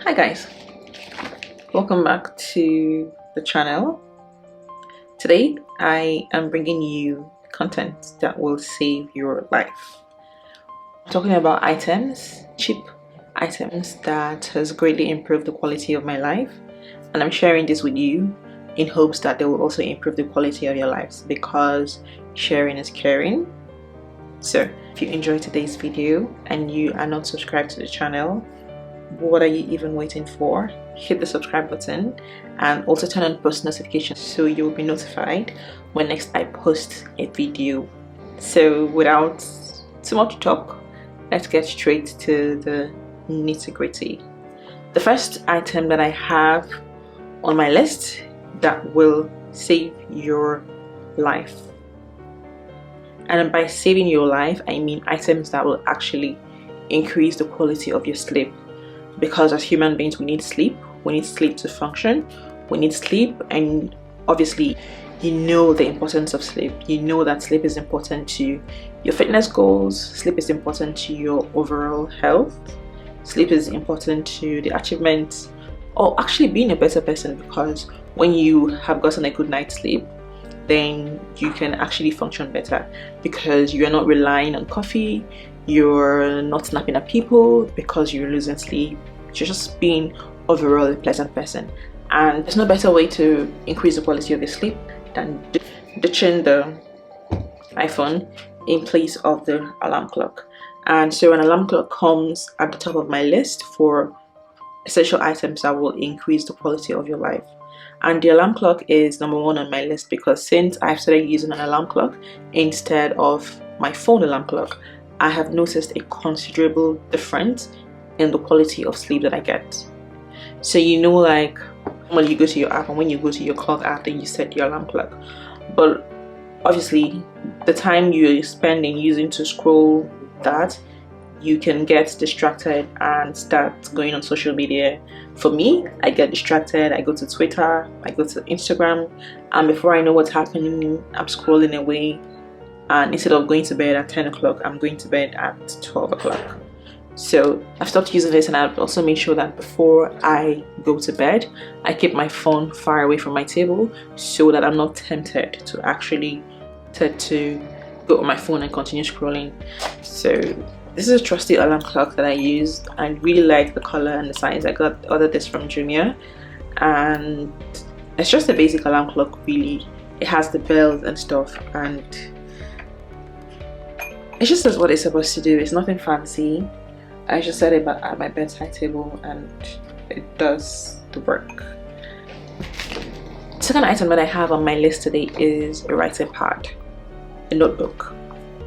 Hi guys, welcome back to the channel. Today I am bringing you content that will save your life. I'm talking about items, cheap items that has greatly improved the quality of my life, and I'm sharing this with you in hopes that they will also improve the quality of your lives, because sharing is caring. So if you enjoyed today's video and you are not subscribed to the channel, what are you even waiting for? Hit the subscribe button and also turn on post notifications so you'll be notified when next I post a video. So without too much talk, let's get straight to the nitty-gritty. The first item that I have on my list that will save your life, and by saving your life I mean items that will actually increase the quality of your sleep. Because as human beings, we need sleep to function, we need sleep, and obviously you know the importance of sleep. You know that sleep is important to your fitness goals, sleep is important to your overall health, sleep is important to the achievement or actually being a better person, because when you have gotten a good night's sleep, then you can actually function better, because you're not relying on coffee, you're not snapping at people because you're losing sleep, you're just being overall a pleasant person. And there's no better way to increase the quality of your sleep than ditching the iPhone in place of the alarm clock. And so an alarm clock comes at the top of my list for essential items that will increase the quality of your life. And the alarm clock is number one on my list because since I've started using an alarm clock instead of my phone alarm clock, I have noticed a considerable difference in the quality of sleep that I get. So you know, like when you go to your app and when you go to your clock app, then you set your alarm clock, but obviously the time you're spending using to scroll that, you can get distracted and start going on social media. For me, I get distracted, I go to Twitter, I go to Instagram, and before I know what's happening, I'm scrolling away, and instead of going to bed at 10 o'clock, I'm going to bed at 12 o'clock. So I've stopped using this, and I've also made sure that before I go to bed, I keep my phone far away from my table so that I'm not tempted to go on my phone and continue scrolling. So this is a trusty alarm clock that I use. I really like the color and the size. I ordered this from Jumia, and it's just a basic alarm clock really. It has the bells and stuff, and it just does what it's supposed to do. It's nothing fancy. I just set it at my bedside table and it does the work. The second item that I have on my list today is a writing pad, a notebook.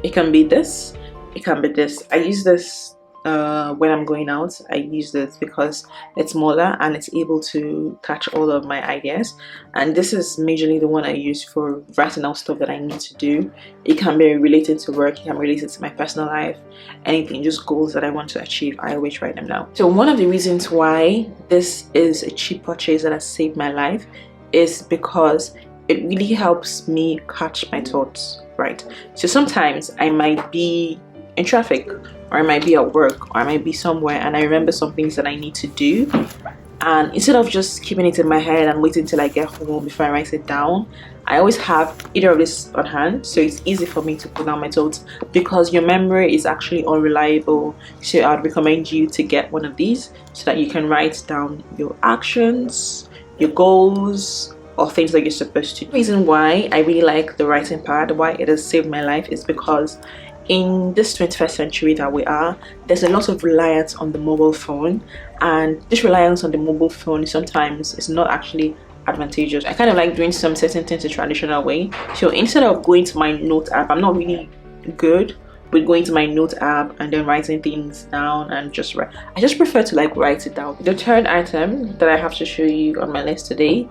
It can be this, it can be this. I use this when I'm going out. I use this because it's smaller and it's able to catch all of my ideas, and this is majorly the one I use for writing out stuff that I need to do. It can be related to work, it can be related to my personal life, anything, just goals that I want to achieve. I always write them down. So one of the reasons why this is a cheap purchase that has saved my life is because it really helps me catch my thoughts, right? So sometimes I might be in traffic, or I might be at work, or I might be somewhere, and I remember some things that I need to do, and instead of just keeping it in my head and waiting till I get home before I write it down, I always have either of this on hand, so it's easy for me to put down my thoughts, because your memory is actually unreliable. So I'd recommend you to get one of these so that you can write down your actions, your goals, or things that you're supposed to do. The reason why I really like the writing pad, why it has saved my life, is because in this 21st century that we are, there's a lot of reliance on the mobile phone, and this reliance on the mobile phone sometimes is not actually advantageous. I kind of like doing some certain things the traditional way. So instead of going to my note app, I'm not really good with going to my note app and then writing things down and just write. I just prefer to like write it down. The third item that I have to show you on my list today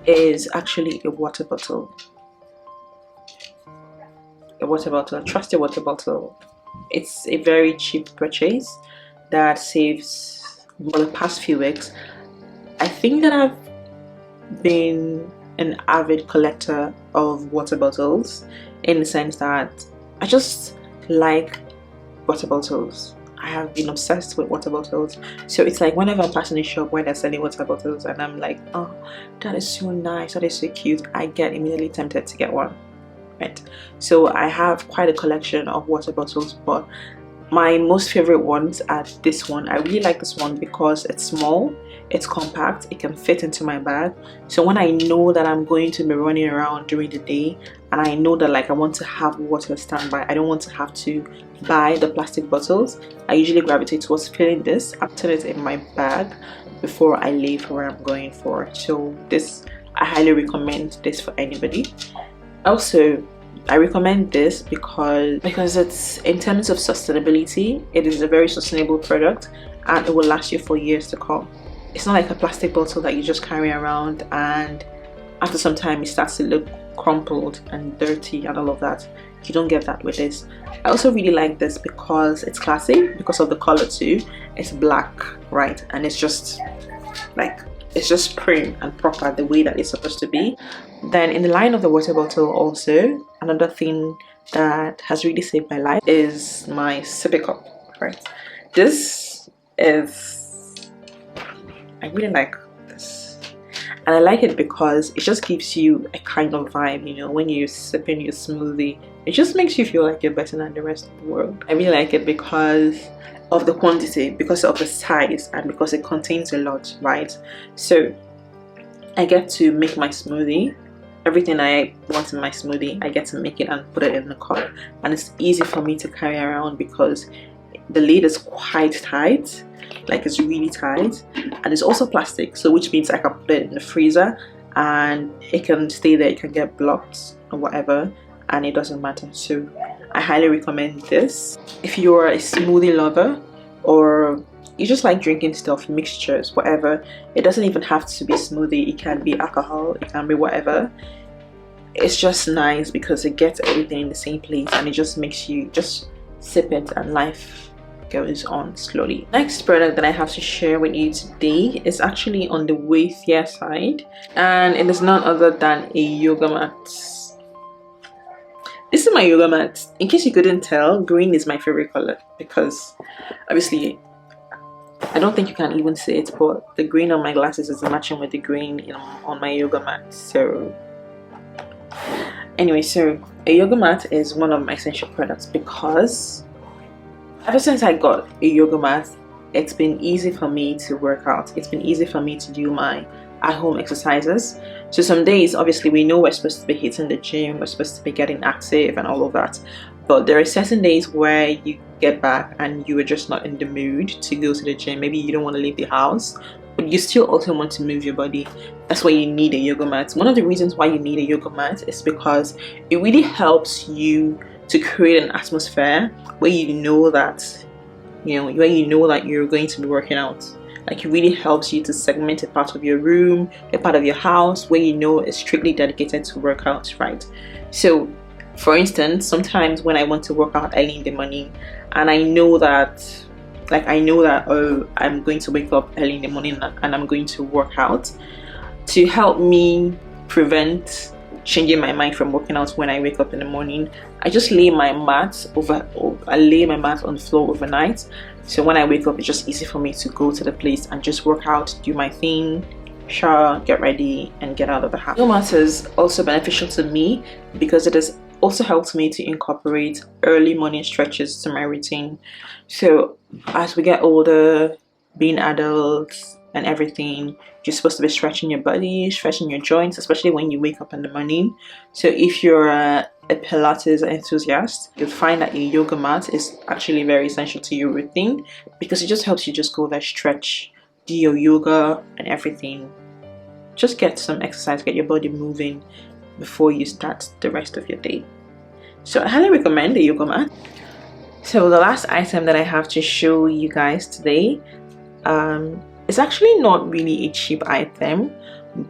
is actually a water bottle. A water bottle, a trusty water bottle. It's a very cheap purchase that saves, well, the past few weeks, I think that I've been an avid collector of water bottles, in the sense that I just like water bottles. I have been obsessed with water bottles. So it's like whenever I'm passing a shop where they're selling water bottles and I'm like, oh, that is so nice, that is so cute, I get immediately tempted to get one, right? So I have quite a collection of water bottles, but my most favorite ones are this one. I really like this one because it's small, it's compact, it can fit into my bag. So when I know that I'm going to be running around during the day and I know that like I want to have water standby, I don't want to have to buy the plastic bottles, I usually gravitate towards filling this. I put it in my bag before I leave for where I'm going for. So this, I highly recommend this for anybody. Also, I recommend this because it's, in terms of sustainability, it is a very sustainable product and it will last you for years to come. It's not like a plastic bottle that you just carry around and after some time it starts to look crumpled and dirty and all of that. You don't get that with this. I also really like this because it's classy, because of the color too. It's black, right? And it's just like, it's just prim and proper the way that it's supposed to be. Then in the line of the water bottle also, another thing that has really saved my life is my sippy cup, right? This is, I really like this. And I like it because it just gives you a kind of vibe, you know, when you're sipping your smoothie. It just makes you feel like you're better than the rest of the world. I really like it because of the quantity, because of the size, and because it contains a lot, right? So I get to make my smoothie. Everything I want in my smoothie, I get to make it and put it in the cup, and it's easy for me to carry around because the lid is quite tight, like it's really tight, and it's also plastic, so which means I can put it in the freezer and it can stay there. It can get blocked or whatever and it doesn't matter. So I highly recommend this if you're a smoothie lover or you just like drinking stuff, mixtures, whatever. It doesn't even have to be smoothie, it can be alcohol, it can be whatever. It's just nice because it gets everything in the same place and it just makes you just sip it and life goes on slowly. Next product that I have to share with you today is actually on the wealthier side, and it is none other than a yoga mat. This is my yoga mat. In case you couldn't tell, green is my favorite color because obviously I don't think you can even see it, but the green on my glasses is matching with the green on my yoga mat. So anyway, so a yoga mat is one of my essential products because ever since I got a yoga mat, it's been easy for me to work out. It's been easy for me to do my at-home exercises. So some days, obviously, we know we're supposed to be hitting the gym, we're supposed to be getting active and all of that. But there are certain days where you get back and you are just not in the mood to go to the gym. Maybe you don't want to leave the house, but you still also want to move your body. That's why you need a yoga mat. One of the reasons why you need a yoga mat is because it really helps you to create an atmosphere where you know that you're going to be working out. Like, it really helps you to segment a part of your room, a part of your house where you know is strictly dedicated to workouts, right? So for instance, sometimes when I want to work out early in the morning and I know that oh, I'm going to wake up early in the morning and I'm going to work out, to help me prevent changing my mind from working out when I wake up in the morning, I just lay my mat on the floor overnight. So when I wake up, it's just easy for me to go to the place and just work out, do my thing, shower, get ready, and get out of the house. Yoga mat is also beneficial to me because it has also helped me to incorporate early morning stretches to my routine. So as we get older, being adults and everything, you're supposed to be stretching your body, stretching your joints, especially when you wake up in the morning. So if you're a Pilates enthusiast, you'll find that a yoga mat is actually very essential to your routine because it just helps you just go there, stretch, do your yoga and everything. Just get some exercise, get your body moving before you start the rest of your day. So I highly recommend the yoga mat. So the last item that I have to show you guys today, it's actually not really a cheap item,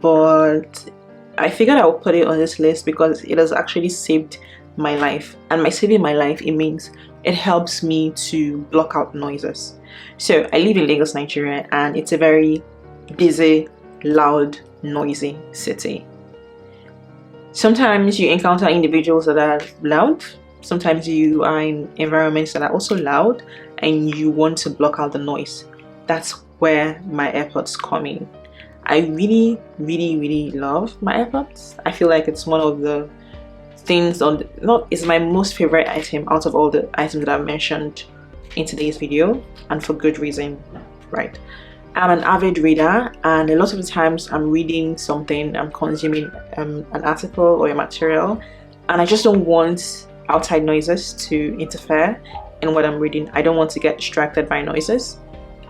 but I figured I would put it on this list because it has actually saved my life. And by saving my life, it means it helps me to block out noises. So I live in Lagos, Nigeria, and it's a very busy, loud, noisy city. Sometimes you encounter individuals that are loud. Sometimes you are in environments that are also loud, and you want to block out the noise, that's where my AirPods come in. I really love my AirPods. I feel like it's one of the things it's my most favorite item out of all the items that I've mentioned in today's video, and for good reason, right? I'm an avid reader, and a lot of the times I'm reading something, I'm consuming an article or a material, and I just don't want outside noises to interfere in what I'm reading. I don't want to get distracted by noises,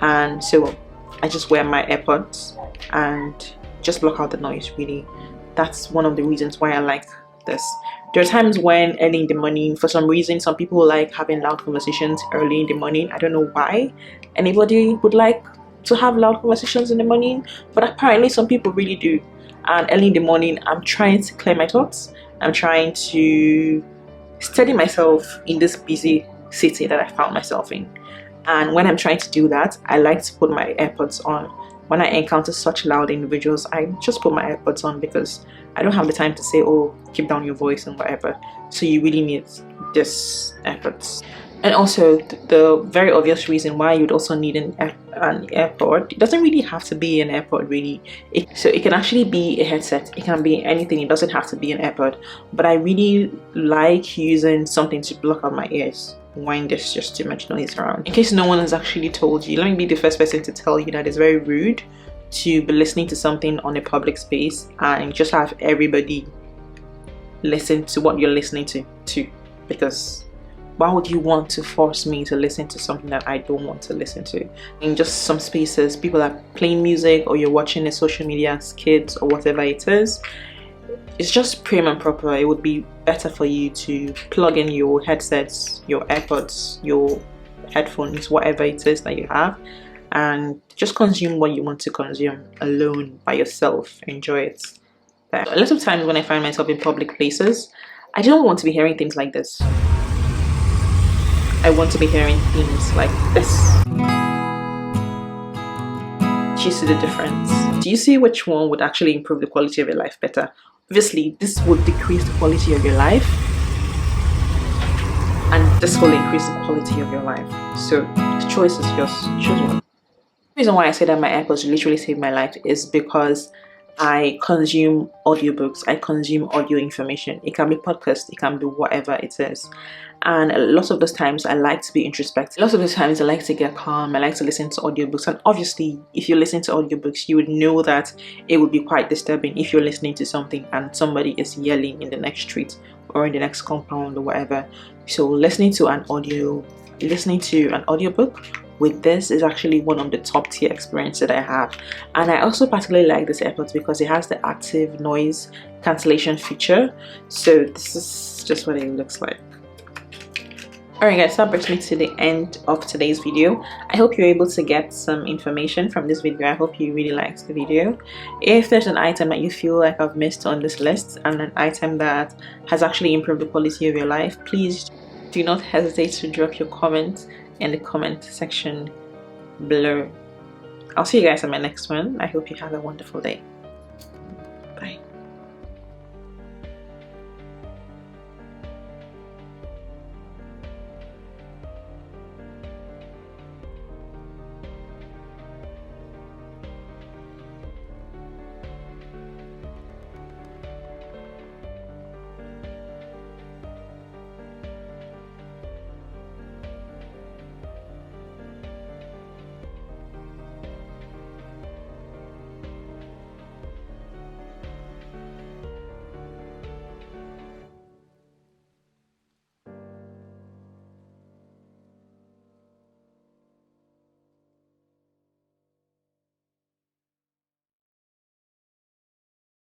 and so I just wear my AirPods and just block out the noise. Really, that's one of the reasons why I like this. There are times when early in the morning, for some reason, some people like having loud conversations early in the morning. I don't know why anybody would like to have loud conversations in the morning, but apparently some people really do. And early in the morning, I'm trying to clear my thoughts. I'm trying to steady myself in this busy city that I found myself in. And when I'm trying to do that, I like to put my AirPods on. When I encounter such loud individuals, I just put my AirPods on because I don't have the time to say, oh, keep down your voice and whatever. So you really need this AirPods. And also, the very obvious reason why you'd also need an AirPod, it doesn't really have to be an AirPod really. So it can actually be a headset, it can be anything, it doesn't have to be an AirPod. But I really like using something to block out my ears when there's just too much noise around. In case no one has actually told you, let me be the first person to tell you that it's very rude to be listening to something on a public space and just have everybody listen to what you're listening to because why would you want to force me to listen to something that I don't want to listen to? In just some spaces, people are playing music, or you're watching a social media skit or whatever it is, it's just prim and proper. It would be better for you to plug in your headsets, your AirPods, your headphones, whatever it is that you have, and just consume what you want to consume alone by yourself. Enjoy it. A lot of times when I find myself in public places, I don't want to be hearing things like this. I want to be hearing things like this. Do you see the difference? Do you see which one would actually improve the quality of your life better? Obviously, this would decrease the quality of your life, and this will increase the quality of your life. So the choice is yours. Choose one. The reason why I say that my AirPods literally saved my life is because I consume audiobooks, I consume audio information. It can be podcast, it can be whatever it is. And a lot of those times I like to be introspective. Lots of the times I like to get calm, I like to listen to audiobooks. And obviously, if you listen to audiobooks, you would know that it would be quite disturbing if you're listening to something and somebody is yelling in the next street or in the next compound or whatever. So listening to an audiobook with this is actually one of the top tier experiences that I have. And I also particularly like this AirPods because it has the active noise cancellation feature. So this is just what it looks like. Alright guys, that brings me to the end of today's video. I hope you're able to get some information from this video. I hope you really liked the video. If there's an item that you feel like I've missed on this list and an item that has actually improved the quality of your life, please do not hesitate to drop your comment in the comment section below. I'll see you guys in my next one. I hope you have a wonderful day.